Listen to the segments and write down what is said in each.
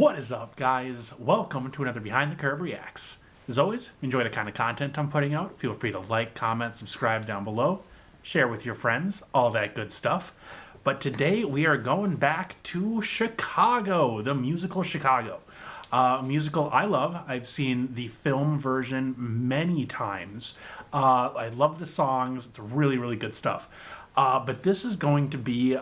What is up, guys? Welcome to another Behind the Curve Reacts. As always, enjoy the kind of content I'm putting out. Feel free to like, comment, subscribe down below, share with your friends, all that good stuff. But today we are going back to Chicago, the musical Chicago. Musical I love. I've seen the film version many times. I love the songs. It's really, really good stuff. But this is going to be...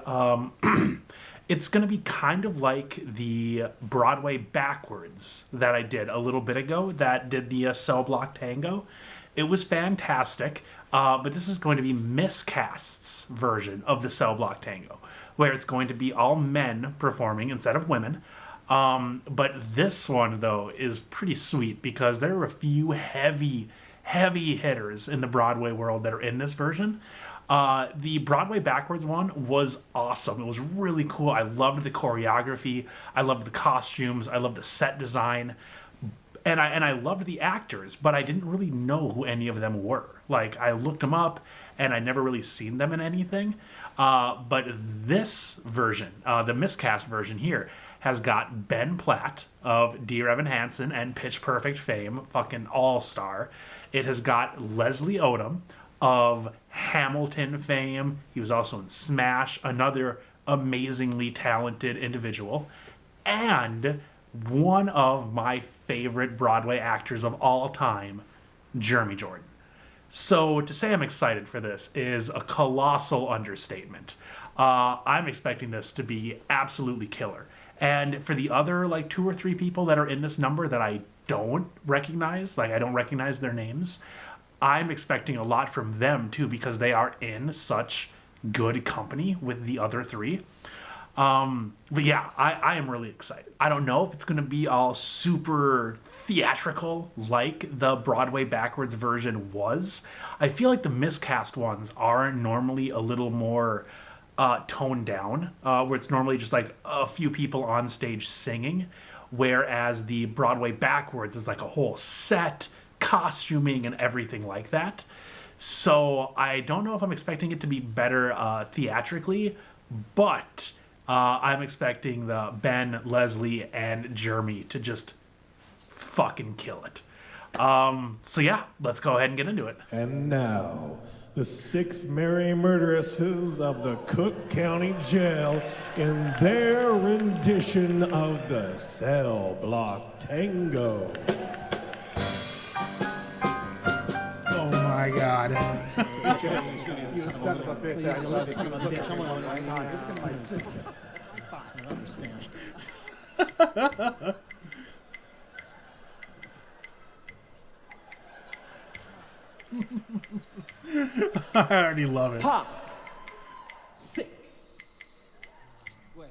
It's going to be kind of like the Broadway Backwards that I did a little bit ago that did the Cell Block Tango. It was fantastic, but this is going to be Miscast's version of the Cell Block Tango, where it's going to be all men performing instead of women. But this one, though, is pretty sweet because there are a few heavy hitters in the Broadway world that are in this version. The Broadway Backwards one was awesome. It was really cool. I loved the choreography. I loved the costumes. I loved the set design. And I loved the actors, but I didn't really know who any of them were. Like, I looked them up, and I never really seen them in anything. But this version, the Miscast version here, has got Ben Platt of Dear Evan Hansen and Pitch Perfect fame, fucking all-star. It has got Leslie Odom of Hamilton fame. He was also in Smash, another amazingly talented individual, and one of my favorite Broadway actors of all time, Jeremy Jordan. So to say I'm excited for this is a colossal understatement. I'm expecting this to be absolutely killer. And for the other like 2 or 3 people that are in this number that I don't recognize, like I don't recognize their names, I'm expecting a lot from them too because they are in such good company with the other 3. But yeah, I am really excited. I don't know if it's going to be all super theatrical like the Broadway Backwards version was. I feel like the Miscast ones are normally a little more toned down, where it's normally just like a few people on stage singing, whereas the Broadway Backwards is like a whole set, costuming and everything like that. So I don't know if I'm expecting it to be better theatrically, but I'm expecting the Ben, Leslie, and Jeremy to just fucking kill it. So yeah, let's go ahead and get into it. And now, the 6 merry murderesses of the Cook County Jail in their rendition of the Cell Block Tango. Oh my God. I already love it. Pop. 6. Squish.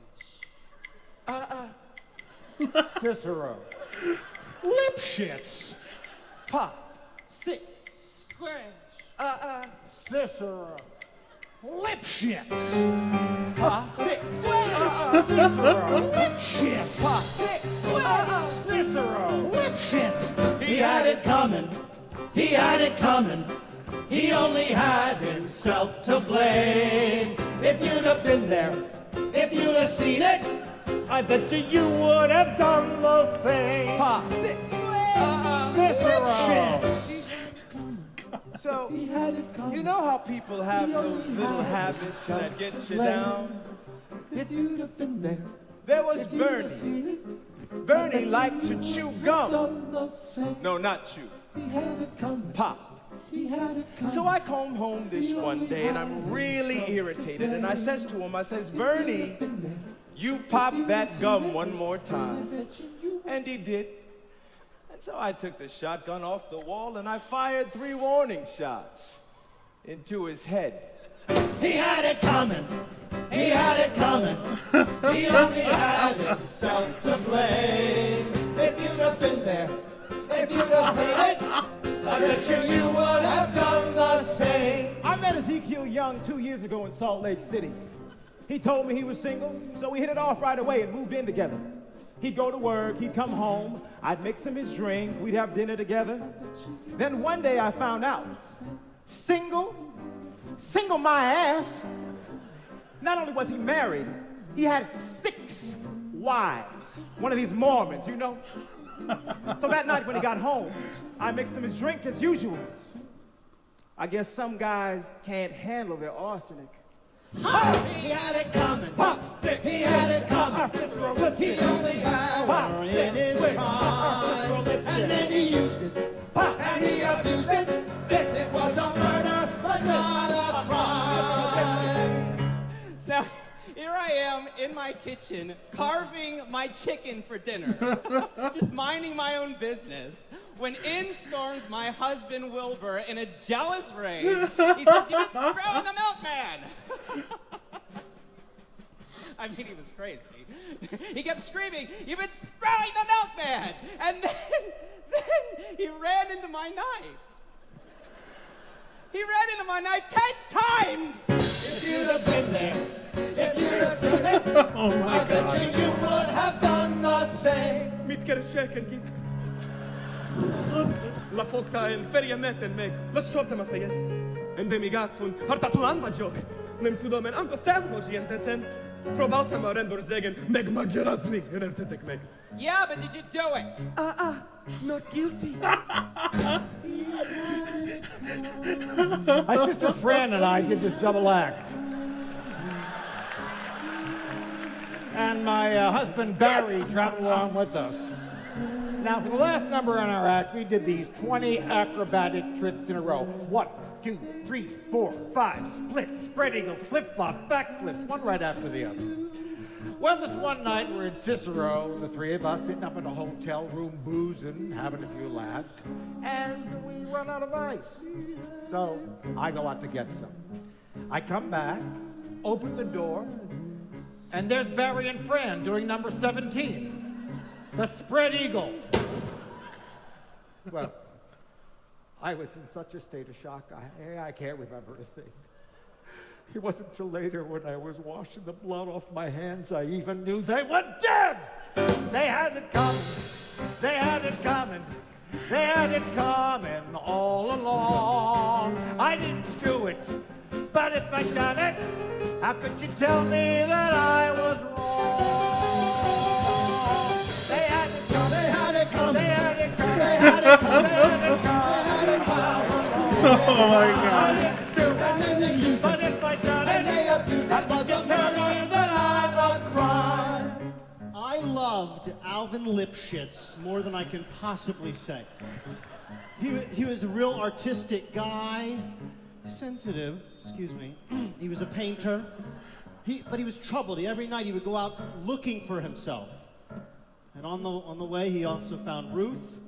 Cicero. Lipschitz. Pop. 6. Squish. Cicero. Lipschitz. Pop. 6. Squish. Cicero. Lipschitz. Pop. 6. Squish. Cicero. Lipschitz. He had it coming, he had it coming. He only had himself to blame. If you'd have been there, if you'd have seen it, I bet you would have done the same. Pop. 6. Cicero. So, you know how people have those little habits that get you down? if you'd have been there, There was Bernie. Bernie liked to chew gum. done the same. No, not chew. He had it coming, Pop. he had it coming. So I come home this one day and I'm really irritated and I says to him, I says, Bernie, you pop that gum one more time. And he did. And so I took the shotgun off the wall and I fired 3 warning shots into his head. He had it coming, he had it coming. He only had himself to blame. If you'd have been there, if you'd have seen it, I bet you would have done the same. I met Ezekiel Young 2 years ago in Salt Lake City. He told me he was single, so we hit it off right away and moved in together. He'd go to work, he'd come home, I'd mix him his drink, we'd have dinner together. Then one day I found out, single my ass. Not only was he married, he had 6 wives. One of these Mormons, you know? So that night when he got home, I mixed him his drink as usual. I guess some guys can't handle their arsenic. He had it coming. He had it coming. He only had her in his prime. And then he used it. And he abused it. It was a murder, but not a crime. Now, here I am in my kitchen, carving my chicken for dinner. Just minding my own business. When in storms my husband Wilbur in a jealous rage. He says, "You've been throwing the milkman!" I mean, he was crazy. He kept screaming, "You've been throwing the milkman!" And then he ran into my knife. He ran into my knife 10 times! If you'd have been there, if you'd have seen it, I bet you would have done the same. La folkta en ferjameten meg, la shorta ma fejet. Ende mi gasun, harta tulamba jok. Lim tudo men anko samho jienteten. Probauta ma rendor zegen, meg magjarazli, rentetek meg. Yeah, but did you do it? Not guilty. My sister Fran and I did this double act. And my husband Barry traveled along with us. Now, for the last number on our act, we did these 20 acrobatic tricks in a row. 1, 2, 3, 4, 5, split, spread eagle, flip-flop, backflip, one right after the other. Well, this one night, we're in Cicero, the three of us sitting up in a hotel room, boozing, having a few laughs, and we run out of ice. So I go out to get some. I come back, open the door, and there's Barry and Fran doing number 17, the spread eagle. Well, I was in such a state of shock, I can't remember a thing. It wasn't till later when I was washing the blood off my hands I even knew they were dead! They had it coming. They had it coming. They had it coming all along. I didn't do it, but if I'd done it, how could you tell me that I was wrong? They had it coming. They had it coming. They had it coming. They had it coming. They had it coming. Oh my God. And then they used But if I'd done and it, they abused it. Was a murder, that I was crime. I loved Alvin Lipschitz more than I can possibly say. He was a real artistic guy, sensitive, excuse me. He was a painter, but he was troubled. Every night he would go out looking for himself. And on the way he also found Ruth,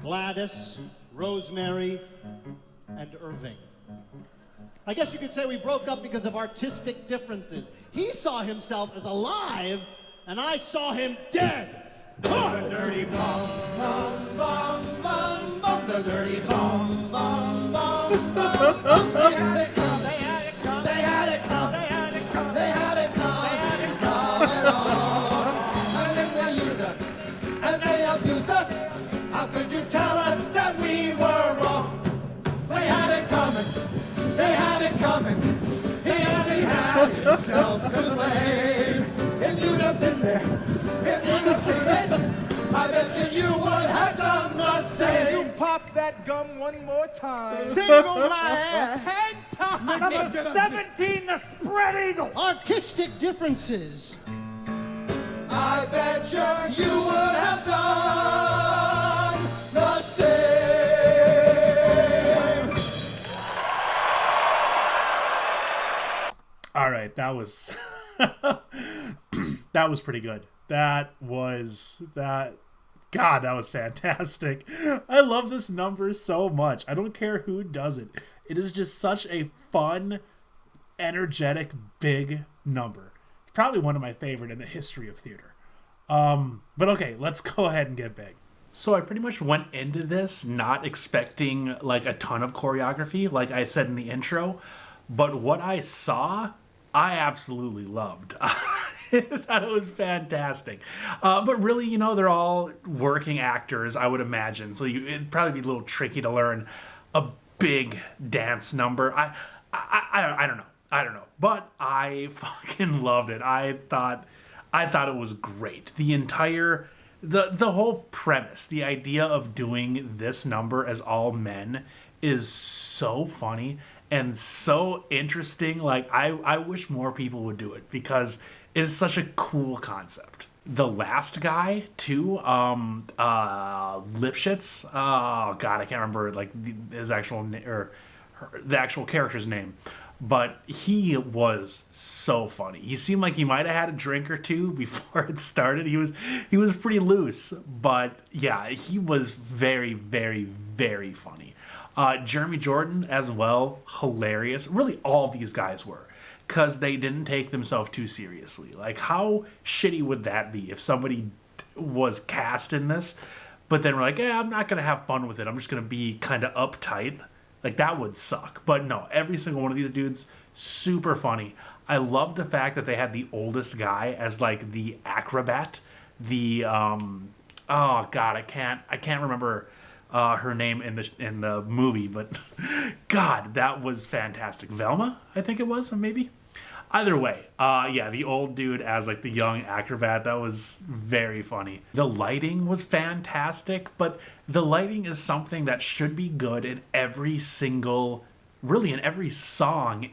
Gladys, Rosemary, and Irving. I guess you could say we broke up because of artistic differences. He saw himself as alive, and I saw him dead. the dirty bum, bum, bum, bum, bum, the dirty bum, bum, bum, bum, bum. They had it come. They had it come. They had it come. They had it come. They had it come. And then they used us, and they abused us. How could you tell us that we were wrong? They had it coming. They had it coming. He only had himself to blame. If you'd have been there, if you'd have seen it, I bet you would have done the same. You pop that gum one more time. Single my ass. 10 times! Number 17, the spread eagle. Artistic differences. I bet you would have done the same. All right, that was that was pretty good. That was fantastic. I love this number so much. I don't care who does it. It is just such a fun, energetic, big number. It's probably one of my favorite in the history of theater. But okay, let's go ahead and get big. So I pretty much went into this not expecting like a ton of choreography, like I said in the intro. But what I saw, I absolutely loved. I thought it was fantastic. But really, you know, they're all working actors, I would imagine. So it'd probably be a little tricky to learn a big dance number. I don't know. But I fucking loved it. I I thought it was great. The whole premise, the idea of doing this number as all men is so funny and so interesting. Like, I wish more people would do it because it's such a cool concept. The last guy too, Lipschitz. Oh God, I can't remember like his actual or the actual character's name, but he was so funny. He seemed like he might have had a drink or two before it started. He was pretty loose, but yeah, he was very, very, very funny. Jeremy Jordan as well, hilarious. Really, all these guys were. Because they didn't take themselves too seriously. Like, how shitty would that be if somebody was cast in this, but then we're like, yeah, I'm not going to have fun with it. I'm just going to be kind of uptight. Like, that would suck. But no, every single one of these dudes, super funny. I love the fact that they had the oldest guy as, like, the acrobat. The, oh, God, I can't remember her name in the movie, but God, that was fantastic. Velma, I think it was, maybe. Either way, yeah, the old dude as like the young acrobat, that was very funny. The lighting was fantastic, but the lighting is something that should be good in every song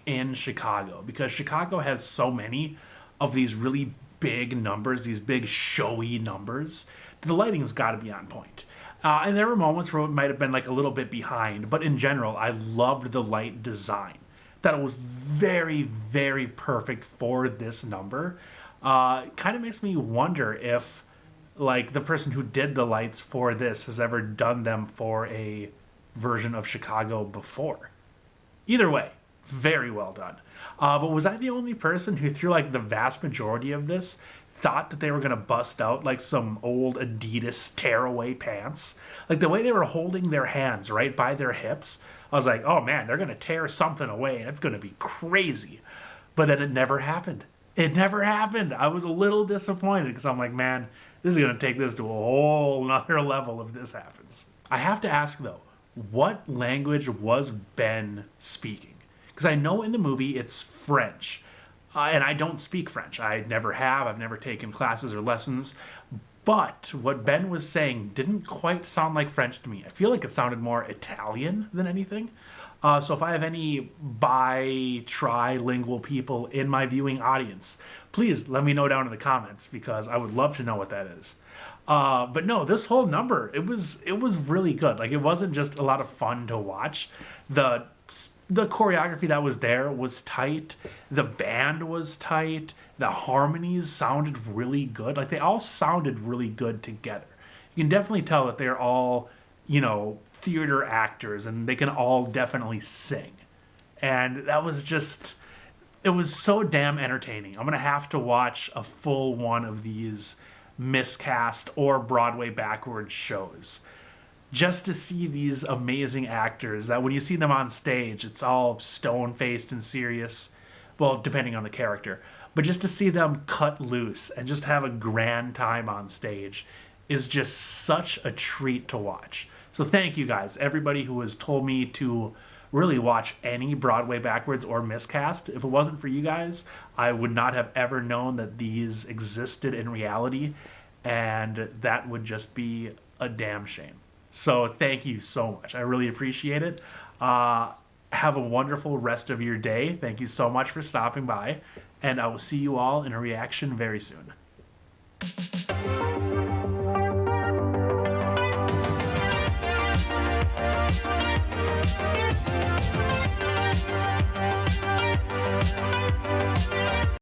in Chicago, because Chicago has so many of these really big numbers, these big showy numbers. The lighting's got to be on point. And there were moments where it might have been like a little bit behind, but in general, I loved the light design. That it was very, very perfect for this number. Kind of makes me wonder if, like, the person who did the lights for this has ever done them for a version of Chicago before. Either way, very well done. But was I the only person who, through like the vast majority of this, thought that they were going to bust out like some old Adidas tearaway pants? Like, the way they were holding their hands right by their hips, I was like, oh man, they're going to tear something away and it's going to be crazy. But then it never happened. It never happened. I was a little disappointed because I'm like, man, this is going to take this to a whole nother level if this happens. I have to ask though, what language was Ben speaking? Because I know in the movie it's French. And I don't speak French. I never have. I've never taken classes or lessons. But what Ben was saying didn't quite sound like French to me. I feel like it sounded more Italian than anything. So if I have any trilingual people in my viewing audience, please let me know down in the comments because I would love to know what that is. But no, this whole number, it was really good. Like, it wasn't just a lot of fun to watch. The choreography that was there was tight. The band was tight. The harmonies sounded really good. Like, they all sounded really good together. You can definitely tell that they're all, theater actors and they can all definitely sing. And that was just, it was so damn entertaining. I'm going to have to watch a full one of these Miscast or Broadway backwards shows, just to see these amazing actors that when you see them on stage, it's all stone-faced and serious. Well, depending on the character. But just to see them cut loose and just have a grand time on stage is just such a treat to watch. So thank you guys, everybody who has told me to really watch any Broadway backwards or Miscast. If it wasn't for you guys, I would not have ever known that these existed in reality, and that would just be a damn shame. So thank you so much. I really appreciate it. Have a wonderful rest of your day. Thank you so much for stopping by, and I will see you all in a reaction very soon.